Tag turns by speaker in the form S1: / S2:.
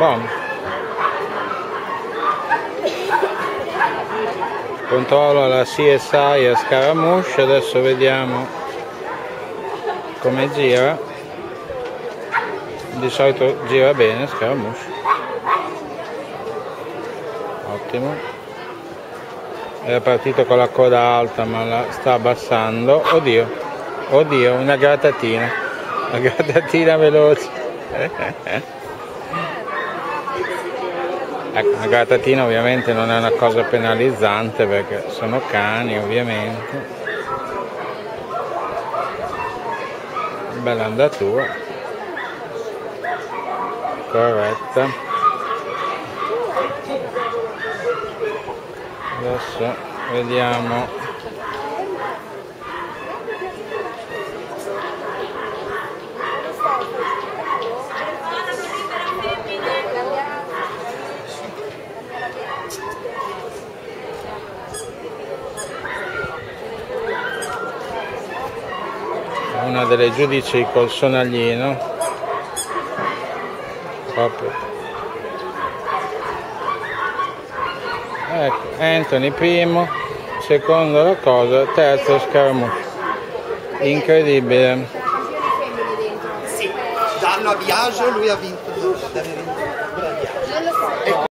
S1: Buono. Controllo la CSI a Scaramouche, adesso vediamo come gira. Di solito gira bene Scaramouche. Ottimo. Era partito con la coda alta ma la sta abbassando. Oddio, oddio, una grattatina veloce. Ecco, una grattatina ovviamente non è una cosa penalizzante perché sono cani ovviamente. Bella andatura, corretta. Adesso vediamo. Una delle giudici col sonaglino proprio. Ecco, Anthony primo, secondo la cosa, terzo Scaramouche. Incredibile.
S2: Sì, danno a Biagio, lui ha vinto.